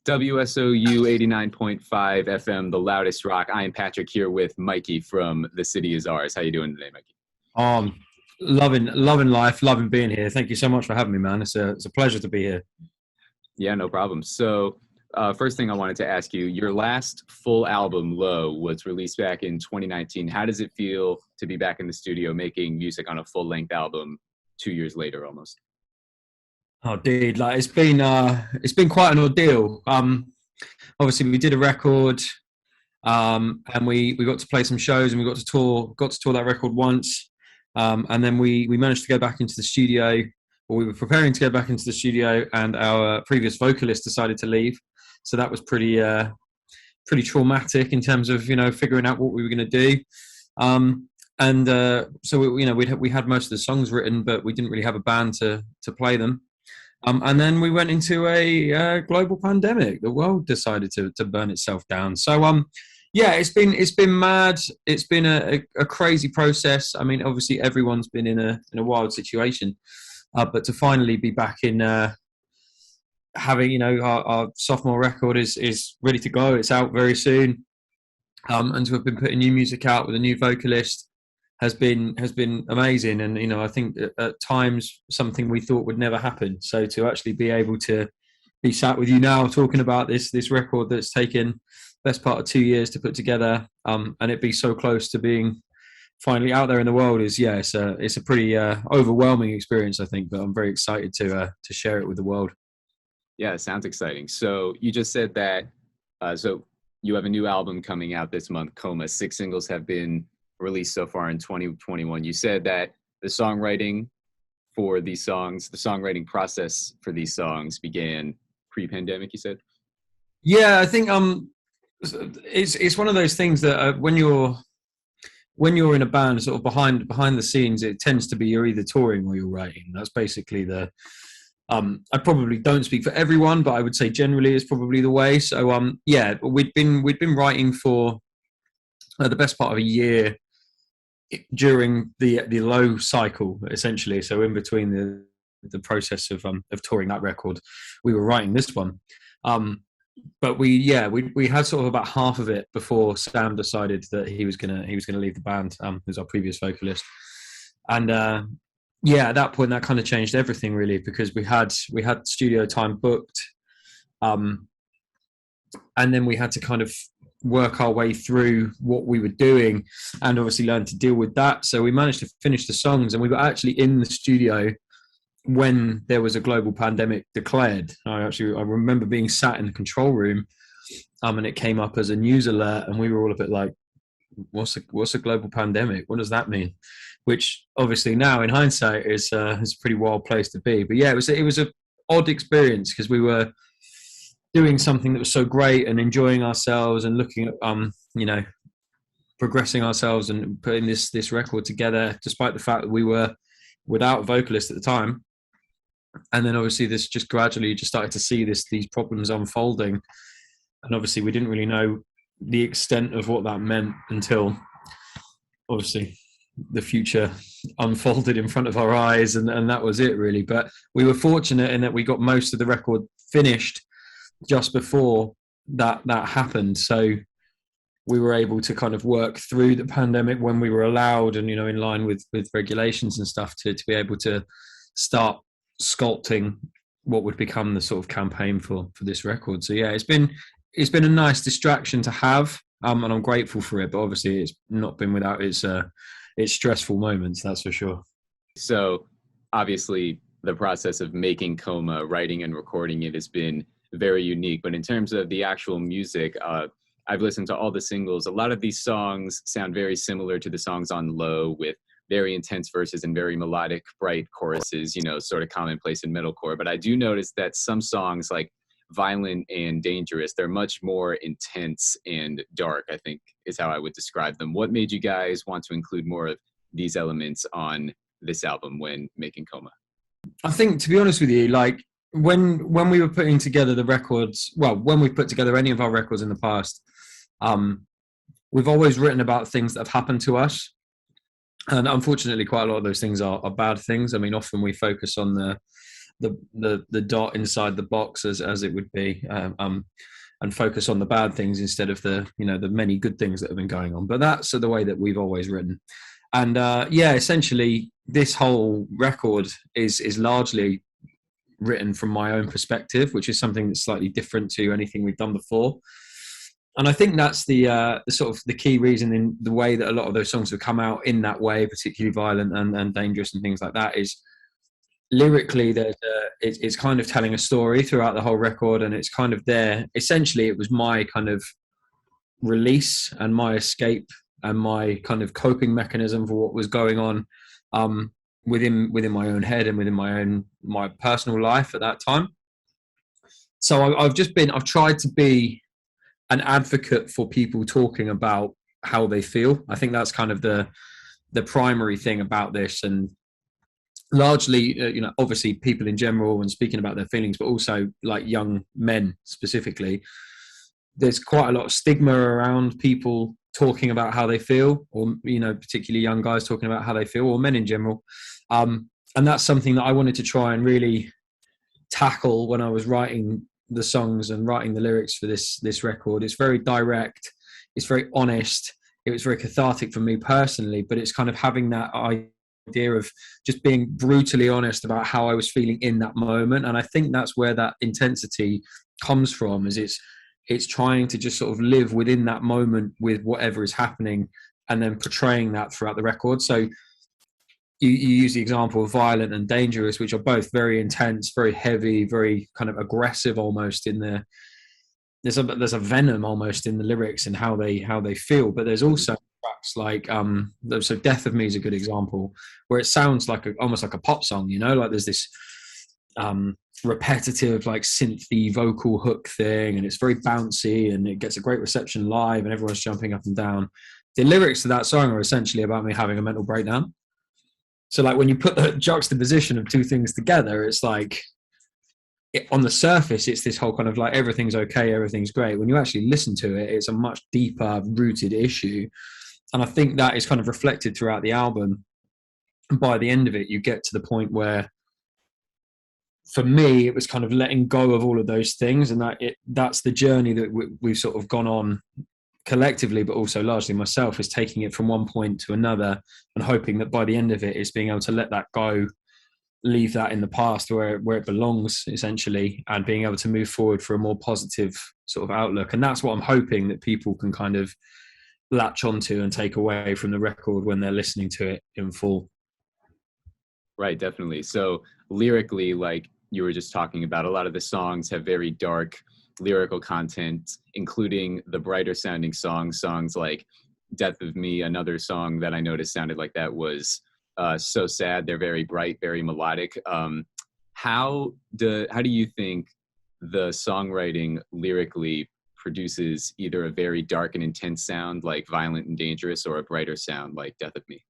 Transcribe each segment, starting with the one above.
WSOU 89.5 FM, the loudest rock. I am Patrick here with Mikey from The City Is Ours. How you doing today, Mikey? Um, loving life, loving being here. Thank you so much for having me, man. It's a pleasure to be here. Yeah, no problem. So, first thing I wanted to ask you, your last full album, Low, was released back in 2019. How does it feel to be back in the studio making music on a full-length album 2 years later almost? Oh, dude, like it's been quite an ordeal. Obviously we did a record, and we got to play some shows and we got to tour that record once, and then we managed to go back into the studio, or we were preparing to go back into the studio, and our previous vocalist decided to leave, so that was pretty traumatic in terms of figuring out what we were going to do. And so we had most of the songs written, but we didn't really have a band to play them. And then we went into a global pandemic. The world decided to burn itself down. So yeah, it's been mad. It's been a crazy process. I mean, obviously everyone's been in a wild situation, but to finally be back in having our sophomore record is ready to go. It's out very soon, and to have been putting new music out with a new vocalist has been amazing. And I think at times something we thought would never happen. So to actually be able to be sat with you now talking about this record that's taken best part of 2 years to put together, and it be so close to being finally out there in the world it's a pretty overwhelming experience, I think, but I'm very excited to share it with the world. Yeah, it sounds exciting. So you just said that, so you have a new album coming out this month, Coma. 6 singles have been released so far in 2021. You said that the songwriting process for these songs began pre-pandemic, you said? Yeah, I think it's one of those things that when you're in a band, sort of behind the scenes, it tends to be you're either touring or you're writing. That's basically the I probably don't speak for everyone, but I would say generally it's probably the way. So yeah, we'd been writing for the best part of a year during the Low cycle, essentially. So in between the process of touring that record, we were writing this one. But we had sort of about half of it before Sam decided that he was gonna leave the band. Who's our previous vocalist, and yeah, at that point that kind of changed everything really, because we had studio time booked, and then we had to kind of work our way through what we were doing and obviously learn to deal with that. So we managed to finish the songs, and we were actually in the studio when there was a global pandemic declared. I remember being sat in the control room, and it came up as a news alert, and we were all a bit like, what's a global pandemic? What does that mean? Which obviously now in hindsight is a pretty wild place to be. But yeah, it was a odd experience, because we were doing something that was so great and enjoying ourselves and looking at progressing ourselves and putting this record together, despite the fact that we were without a vocalist at the time. And then obviously this just gradually just started to see these problems unfolding, and obviously we didn't really know the extent of what that meant until obviously the future unfolded in front of our eyes, and that was it really. But we were fortunate in that we got most of the record finished just before that happened, so we were able to kind of work through the pandemic when we were allowed, and in line with regulations and stuff, to be able to start sculpting what would become the sort of campaign for this record. So yeah, it's been a nice distraction to have, and I'm grateful for it, but obviously it's not been without its stressful moments, that's for sure. So obviously the process of making Coma, writing and recording it, has been very unique, but in terms of the actual music, I've listened to all the singles. A lot of these songs sound very similar to the songs on Low, with very intense verses and very melodic, bright choruses, sort of commonplace in metalcore. But I do notice that some songs, like Violent and Dangerous, they're much more intense and dark, I think is how I would describe them. What made you guys want to include more of these elements on this album when making Coma? I think, to be honest with you, like when we were putting together the records, well, when we've put together any of our records in the past, we've always written about things that have happened to us. And unfortunately, quite a lot of those things are bad things. I mean, often we focus on the the dot inside the box as it would be, and focus on the bad things instead of the the many good things that have been going on. But that's the way that we've always written. And essentially this whole record is largely written from my own perspective, which is something that's slightly different to anything we've done before. And I think that's the sort of the key reason in the way that a lot of those songs have come out in that way, particularly Violent and Dangerous and things like that, is lyrically it's kind of telling a story throughout the whole record, and it's kind of there. Essentially, it was my kind of release and my escape and my kind of coping mechanism for what was going on within my own head and within my personal life at that time. So I've tried to be an advocate for people talking about how they feel. I think that's kind of the primary thing about this, and largely, obviously people in general and speaking about their feelings, but also like young men specifically. There's quite a lot of stigma around people talking about how they feel, or particularly young guys talking about how they feel, or men in general. And that's something that I wanted to try and really tackle when I was writing the songs and writing the lyrics for this record. It's very direct, it's very honest, it was very cathartic for me personally, but it's kind of having that idea of just being brutally honest about how I was feeling in that moment. And I think that's where that intensity comes from, is it's trying to just sort of live within that moment with whatever is happening and then portraying that throughout the record. So you use the example of Violent and Dangerous, which are both very intense, very heavy, very kind of aggressive almost there's a venom almost in the lyrics and how they feel. But there's also tracks like so Death of Me is a good example, where it sounds like almost like a pop song, like there's this repetitive like synthy vocal hook thing, and it's very bouncy and it gets a great reception live and everyone's jumping up and down. The lyrics to that song are essentially about me having a mental breakdown. So like when you put the juxtaposition of two things together, it's like on the surface it's this whole kind of like everything's okay, everything's great. When you actually listen to it, it's a much deeper rooted issue, and I think that is kind of reflected throughout the album. And by the end of it, you get to the point where, for me, it was kind of letting go of all of those things, and that's the journey that we've sort of gone on collectively, but also largely myself, is taking it from one point to another and hoping that by the end of it is being able to let that go, leave that in the past where it belongs, essentially, and being able to move forward for a more positive sort of outlook. And that's what I'm hoping that people can kind of latch onto and take away from the record when they're listening to it in full. Right, definitely. So lyrically, like you were just talking about, a lot of the songs have very dark lyrical content, including the brighter sounding songs like Death of Me. Another song that I noticed sounded like that was So Sad. They're very bright, very melodic. How do you think the songwriting lyrically produces either a very dark and intense sound like Violent and Dangerous, or a brighter sound like Death of Me?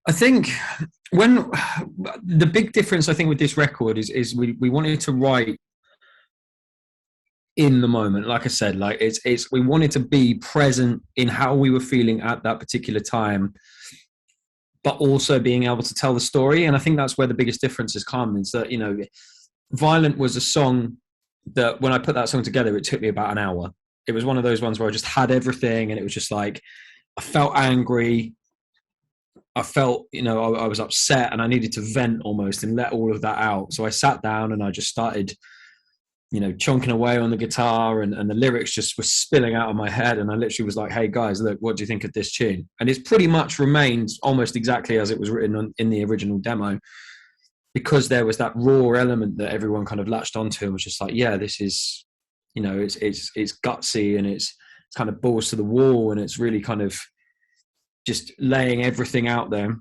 I think when the big difference I think with this record is we wanted to write in the moment. Like I said, like we wanted to be present in how we were feeling at that particular time, but also being able to tell the story. And I think that's where the biggest difference has come, is that, Violent was a song that when I put that song together, it took me about an hour. It was one of those ones where I just had everything, and it was just like, I felt angry, I felt, I was upset, and I needed to vent almost and let all of that out. So I sat down and I just started, chunking away on the guitar, and the lyrics just were spilling out of my head. And I literally was like, hey guys, look, what do you think of this tune? And it's pretty much remained almost exactly as it was written in the original demo, because there was that raw element that everyone kind of latched onto and was just like, yeah, this is, it's gutsy, and it's kind of balls to the wall, and it's really kind of just laying everything out there.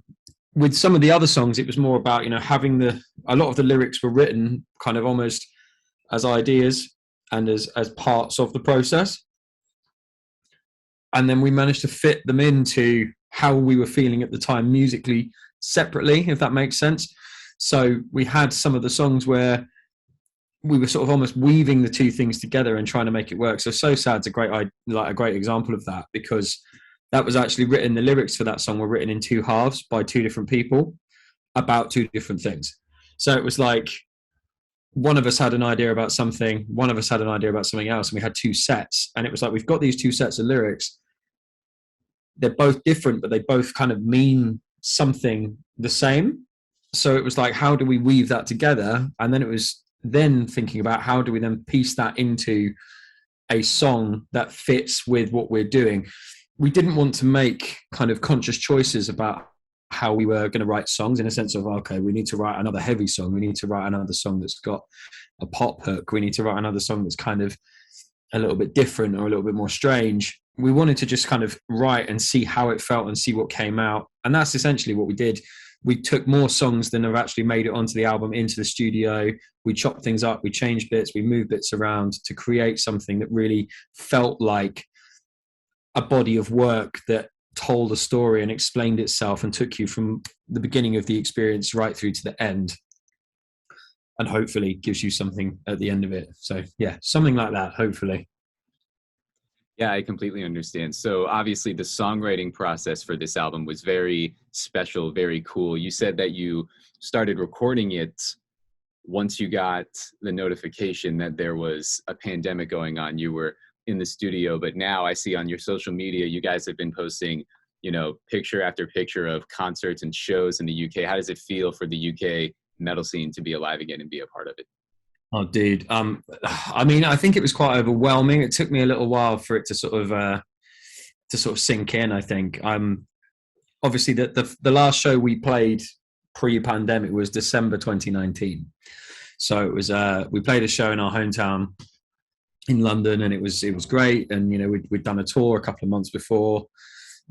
With some of the other songs, it was more about, having a lot of the lyrics were written kind of almost as ideas and as parts of the process. And then we managed to fit them into how we were feeling at the time musically separately, if that makes sense. So we had some of the songs where we were sort of almost weaving the two things together and trying to make it work. So Sad's a great example of that, because that was actually written, the lyrics for that song were written in two halves by two different people about two different things. So it was like, one of us had an idea about something, one of us had an idea about something else, and we had two sets. And it was like, we've got these two sets of lyrics. They're both different, but they both kind of mean something the same. So it was like, how do we weave that together? And then it was then thinking about how do we then piece that into a song that fits with what we're doing. We didn't want to make kind of conscious choices about how we were going to write songs, in a sense of, okay, we need to write another heavy song, we need to write another song that's got a pop hook, we need to write another song that's kind of a little bit different or a little bit more strange. We wanted to just kind of write and see how it felt and see what came out. And that's essentially what we did. We took more songs than have actually made it onto the album into the studio. We chopped things up, we changed bits, we moved bits around to create something that really felt like a body of work that told a story and explained itself and took you from the beginning of the experience right through to the end, and hopefully gives you something at the end of it. So yeah, something like that, hopefully. Yeah, I completely understand. So obviously the songwriting process for this album was very special, very cool. You said that you started recording it once you got the notification that there was a pandemic going on. You were in the studio, but now I see on your social media, you guys have been posting, picture after picture of concerts and shows in the UK. How does it feel for the UK metal scene to be alive again and be a part of it? Oh, dude. I mean, I think it was quite overwhelming. It took me a little while for it to sort of sink in. I think. Obviously, the last show we played pre-pandemic was December 2019. So it was we played a show in our hometown in London, and it was great. And we'd done a tour a couple of months before,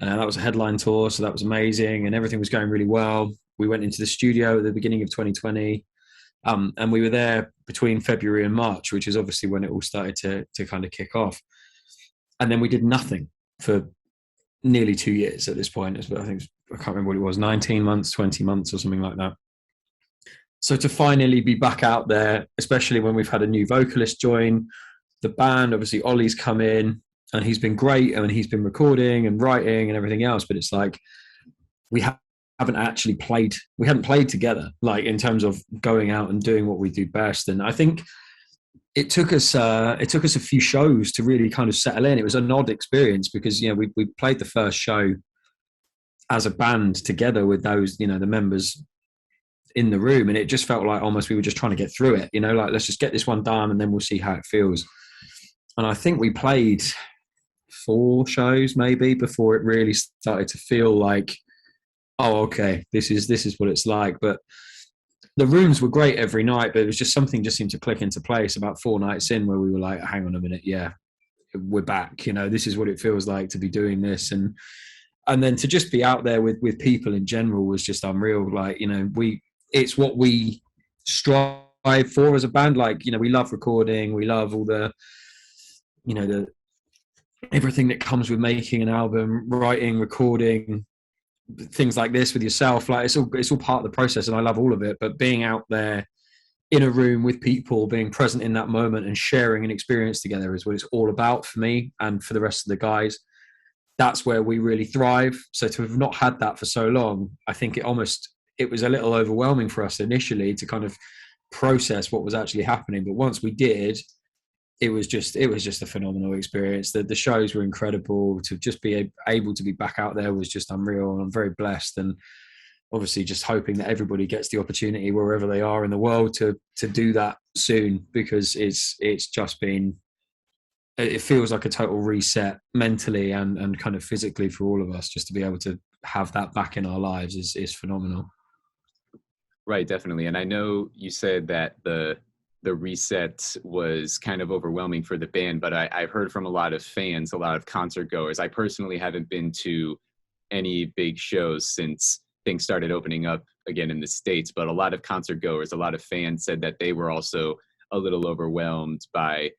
and that was a headline tour, so that was amazing, and everything was going really well. We went into the studio at the beginning of 2020, and we were there between February and March, which is obviously when it all started to kind of kick off. And then we did nothing for nearly 2 years at this point. I think I can't remember what it was, 19 months, 20 months, or something like that. So to finally be back out there, especially when we've had a new vocalist join the band, obviously Ollie's come in and he's been great, and he's been recording and writing and everything else, but it's like we haven't actually played, we hadn't played together, like in terms of going out and doing what we do best. And I think it took us a few shows to really kind of settle in. It was an odd experience because we played the first show as a band together with those the members in the room, and it just felt like almost we were just trying to get through it, like let's just get this one done and then we'll see how it feels. And I think we played 4 shows maybe before it really started to feel like, oh, okay, this is what it's like. But the rooms were great every night, but it was just something just seemed to click into place about 4 nights in where we were like, hang on a minute, yeah, we're back. This is what it feels like to be doing this. And then to just be out there with people in general was just unreal. Like, it's what we strive for as a band. Like, we love recording. We love all the everything that comes with making an album, writing, recording, things like this with yourself. Like it's all part of the process, and I love all of it. But being out there in a room with people, being present in that moment and sharing an experience together is what it's all about for me and for the rest of the guys. That's where we really thrive. So to have not had that for so long, I think it was a little overwhelming for us initially to kind of process what was actually happening. But once we did, it was just a phenomenal experience. The shows were incredible. To just be able to be back out there was just unreal, and I'm very blessed. And obviously just hoping that everybody gets the opportunity wherever they are in the world to do that soon, because it's just been, it feels like a total reset mentally and kind of physically for all of us. Just to be able to have that back in our lives is phenomenal. Right, definitely. And I know you said that the reset was kind of overwhelming for the band, but I've heard from a lot of fans, a lot of concert goers. I personally haven't been to any big shows since things started opening up again in the States, but a lot of concert goers, a lot of fans said that they were also a little overwhelmed by,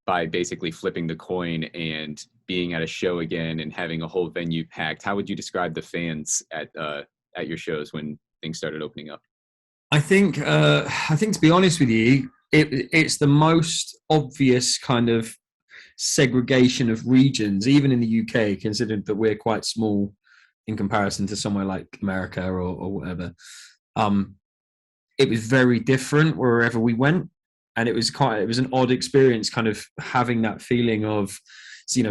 by basically flipping the coin and being at a show again and having a whole venue packed. How would you describe the fans at your shows when things started opening up? I think to be honest with you, it's the most obvious kind of segregation of regions, even in the UK, considering that we're quite small in comparison to somewhere like America or whatever. it was very different wherever we went, and it was an odd experience, kind of having that feeling of,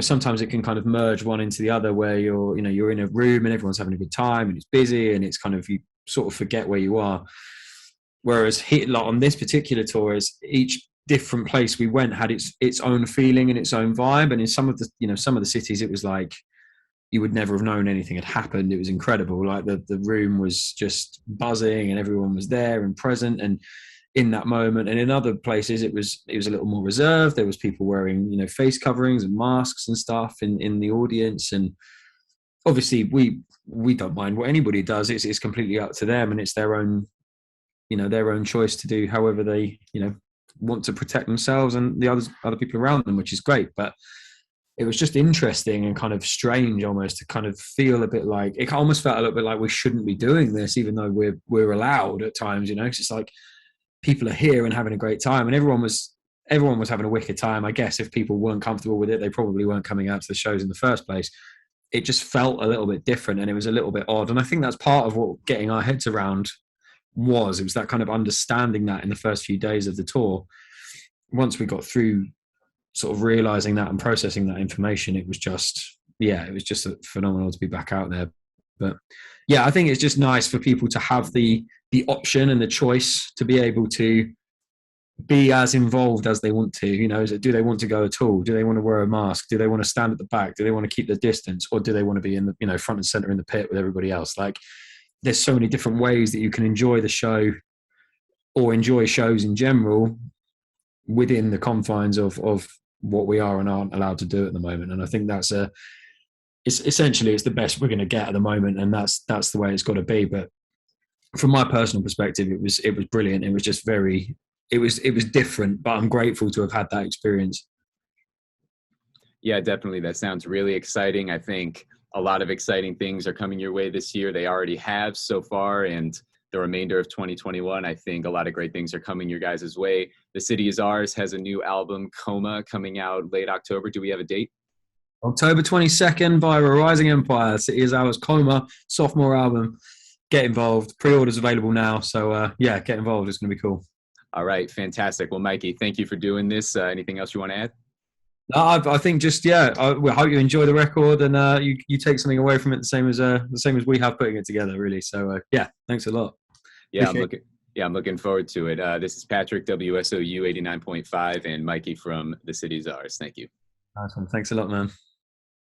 sometimes it can kind of merge one into the other, where you're in a room and everyone's having a good time and it's busy, and it's kind of, you sort of forget where you are. Whereas like on this particular tour, is each different place we went had its own feeling and its own vibe. And in some of the cities, it was like you would never have known anything had happened. It was incredible. Like the room was just buzzing and everyone was there and present and in that moment. And in other places, it was a little more reserved. There was people wearing, face coverings and masks and stuff in the audience. And obviously we don't mind what anybody does. It's completely up to them, and it's their own choice to do however they, want to protect themselves and the other people around them, which is great. But it was just interesting and kind of strange almost to kind of feel a bit like, it almost felt a little bit like we shouldn't be doing this, even though we're allowed at times, because it's like people are here and having a great time, and everyone was having a wicked time. I guess if people weren't comfortable with it, they probably weren't coming out to the shows in the first place. It just felt a little bit different, and it was a little bit odd. And I think that's part of what getting our heads around was. It was that kind of understanding that in the first few days of the tour. Once we got through sort of realizing that and processing that information, it was just phenomenal to be back out there. But yeah, I think it's just nice for people to have the option and the choice to be able to be as involved as they want to. Do they want to go at all? Do they want to wear a mask? Do they want to stand at the back? Do they want to keep the distance? Or do they want to be in the front and center in the pit with everybody else? Like, there's so many different ways that you can enjoy the show or enjoy shows in general within the confines of what we are and aren't allowed to do at the moment. And I think that's it's the best we're going to get at the moment, and that's the way it's got to be. But from my personal perspective, it was brilliant. It was just it was different, but I'm grateful to have had that experience. Yeah, definitely. That sounds really exciting. I think a lot of exciting things are coming your way this year. They already have so far, and the remainder of 2021, I think a lot of great things are coming your guys' way. The City Is Ours has a new album, Coma, coming out late October. Do we have a date? October 22nd via a Rising Empire. City Is Ours, Coma, sophomore album. Get involved. Pre-orders available now. So get involved. It's going to be cool. All right, fantastic. Well, Mikey, thank you for doing this. Anything else you want to add? No, I think just I hope you enjoy the record, and you take something away from it the same as we have putting it together, really. So thanks a lot. Yeah, I'm looking forward to it. This is Patrick, WSOU 89.5, and Mikey from The City's Ours. Thank you. Awesome. Thanks a lot, man.